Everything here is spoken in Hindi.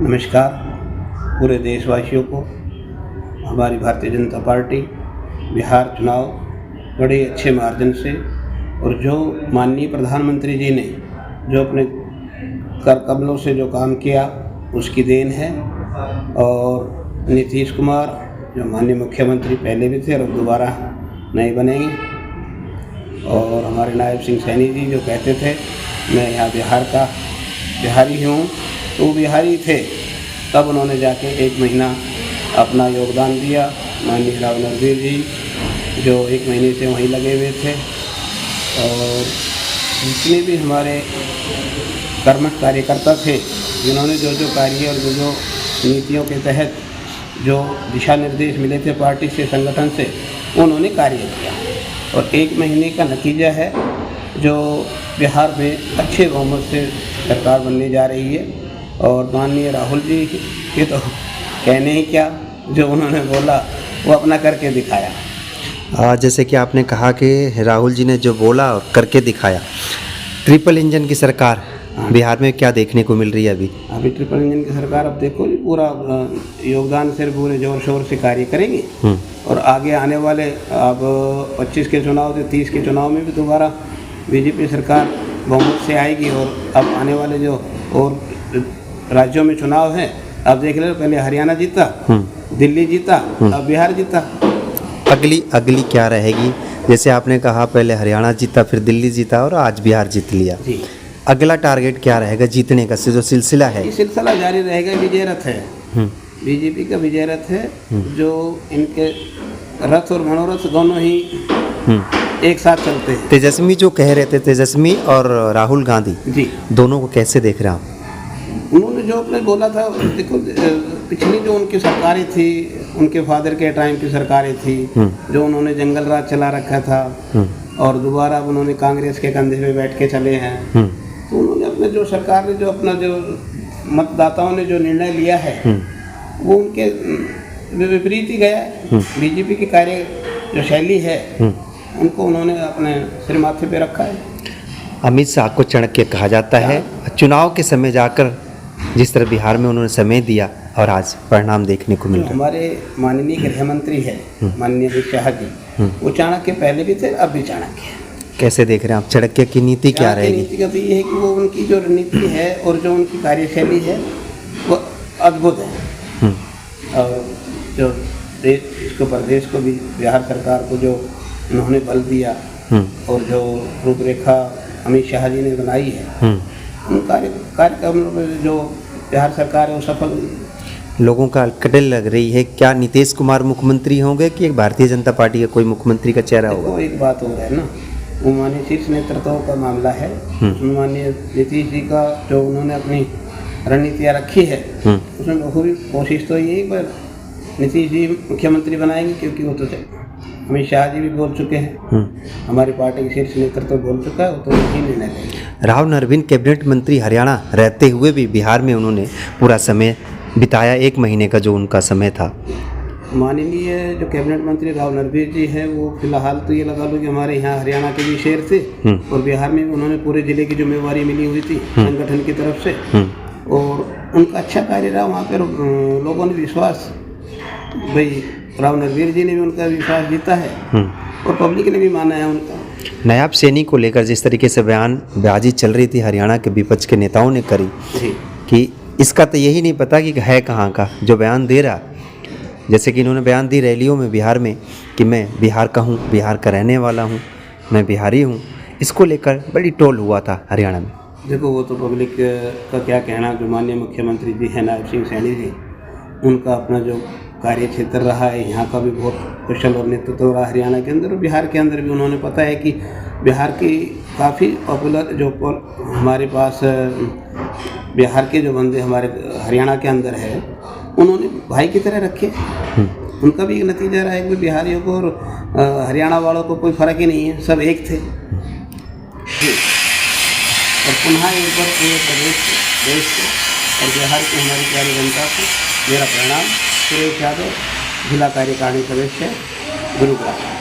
नमस्कार पूरे देशवासियों को। हमारी भारतीय जनता पार्टी बिहार चुनाव बड़े अच्छे मार्जिन से और जो माननीय प्रधानमंत्री जी ने जो अपने कर कमलों से जो काम किया उसकी देन है। और नीतीश कुमार जो माननीय मुख्यमंत्री पहले भी थे और दोबारा नहीं बनेंगे। और हमारे नायब सिंह सैनी जी जो कहते थे मैं यहाँ बिहार का बिहारी हूँ, तो बिहारी थे, तब उन्होंने जाके 1 महीना अपना योगदान दिया। माननीय राव नरवीर जी जो 1 महीने से वहीं लगे हुए थे। और जितने भी हमारे कर्मठ कार्यकर्ता थे जिन्होंने जो जो कार्य और जो जो नीतियों के तहत जो दिशा निर्देश मिले थे पार्टी से, संगठन से, उन्होंने कार्य किया। और 1 महीने का नतीजा है जो बिहार में अच्छे बहुमत से सरकार बनने जा रही है। और माननीय राहुल जी के तो कहने ही क्या, जो उन्होंने बोला वो अपना करके दिखाया। जैसे कि आपने कहा कि राहुल जी ने जो बोला और करके दिखाया, ट्रिपल इंजन की सरकार बिहार में क्या देखने को मिल रही है अभी ट्रिपल इंजन की सरकार अब देखो जी पूरा योगदान से पूरे जोर शोर से कार्य करेंगे। और आगे आने वाले अब 25 के चुनाव थे, 30 के चुनाव में भी दोबारा बीजेपी सरकार बहुमत से आएगी। और अब आने वाले जो और राज्यों में चुनाव हैं, अब देख ले, पहले हरियाणा जीता, दिल्ली जीता, अब बिहार जीता। अगली क्या रहेगी? जैसे आपने कहा पहले हरियाणा जीता, फिर दिल्ली जीता और आज बिहार जीत लिया जी। अगला टारगेट क्या रहेगा जीतने का? जो सिलसिला है, ये सिलसिला जारी रहेगा। विजय रथ है, बीजेपी का विजय रथ है, जो इनके रथ और मनोरथ दोनों ही एक साथ चलते हैं। तेजस्वी जो कह रहे थे, तेजस्वी और राहुल गांधी जी, दोनों को कैसे देख रहे हैं आप? उन्होंने जो अपने बोला था, देखो पिछली जो उनकी सरकारें थी, उनके फादर के टाइम की सरकारें थी, जो उन्होंने जंगल राज चला रखा था और दोबारा उन्होंने कांग्रेस के कंधे पे बैठ के चले हैं। तो उन्होंने अपने जो सरकार ने जो अपना जो मतदाताओं ने जो निर्णय लिया है वो उनके विपरीत ही गया है। बीजेपी की कार्य जो शैली है उनको उन्होंने अपने सिर माथे पे रखा है। अमित शाह को चाणक्य कहा जाता है। चुनाव के समय जाकर जिस तरह बिहार में उन्होंने समय दिया और आज परिणाम देखने को मिल रहा है। हमारे माननीय गृह मंत्री है माननीय अमित शाह जी, वो चाणक्य पहले भी थे, अब भी चाणक्य है। कैसे देख रहे हैं आप? चाणक्य की नीति क्या रहेगी? नीति का तो ये है कि वो उनकी जो नीति है और जो उनकी कार्यशैली है वो अद्भुत है। और जो देश इसको प्रदेश को भी बिहार सरकार को जो उन्होंने बल दिया और जो रूपरेखा अमित शाह जी ने बनाई है, उन कार्यक्रम में जो बिहार सरकार है वो सफल हुई। लोगों का कटल लग रही है। क्या नीतीश कुमार मुख्यमंत्री होंगे कि एक भारतीय जनता पार्टी का कोई मुख्यमंत्री का चेहरा होगा? एक बात हो है ना, वो माननीय शीर्ष नेतृत्व का मामला है। माननीय नीतीश जी का जो उन्होंने अपनी रणनीतियाँ रखी है उसमें पूरी कोशिश तो यही पर नीतीश जी मुख्यमंत्री बनाएंगे, क्योंकि वो तो अमित शाह जी भी बोल चुके हैं, हमारी पार्टी के शीर्ष नेतृत्व बोल चुका है, तो यही निर्णय लेंगे। राव नरवीर कैबिनेट मंत्री हरियाणा रहते हुए भी बिहार में उन्होंने पूरा समय बिताया, 1 महीने का जो उनका समय था। माननीय जो कैबिनेट मंत्री राव नरवीर जी हैं वो फिलहाल तो ये लगा लो कि हमारे यहाँ हरियाणा के भी शेर थे और बिहार में उन्होंने पूरे जिले की जिम्मेवारी मिली हुई थी संगठन की तरफ से। और उनका अच्छा कार्य रहा, वहाँ पर लोगों ने विश्वास, भाई राव नरवीर जी ने भी उनका विश्वास जीता है और पब्लिक ने भी माना है उनका। नायब सैनी को लेकर जिस तरीके से बयानबाजी चल रही थी हरियाणा के विपक्ष के नेताओं ने करी कि इसका तो यही नहीं पता कि है कहाँ का जो बयान दे रहा। जैसे कि इन्होंने बयान दी रैलियों में बिहार में कि मैं बिहार का हूँ, बिहार का रहने वाला हूँ, मैं बिहारी हूँ। इसको लेकर बड़ी टोल हुआ था हरियाणा में। देखो वो तो पब्लिक का क्या कहना, जो माननीय मुख्यमंत्री जी हैं नायब सिंह सैनी जी, उनका अपना जो कार्य क्षेत्र रहा है, यहाँ का भी बहुत कुशल और नेतृत्व रहा हरियाणा के अंदर और बिहार के अंदर भी। उन्होंने पता है कि बिहार की काफ़ी पॉपुलर जो हमारे पास बिहार के जो बंदे हमारे हरियाणा के अंदर है, उन्होंने भाई की तरह रखे। उनका भी एक नतीजा रहा है कि बिहारियों को और हरियाणा वालों को कोई फ़र्क ही नहीं है, सब एक थे। और पुनः एक बार पूरे प्रदेश को, देश को और बिहार की हमारी प्यारी जनता को मेरा प्रणाम। सुरेश यादव, जिला कार्यकारिणी सदस्य, गुरुग्राम।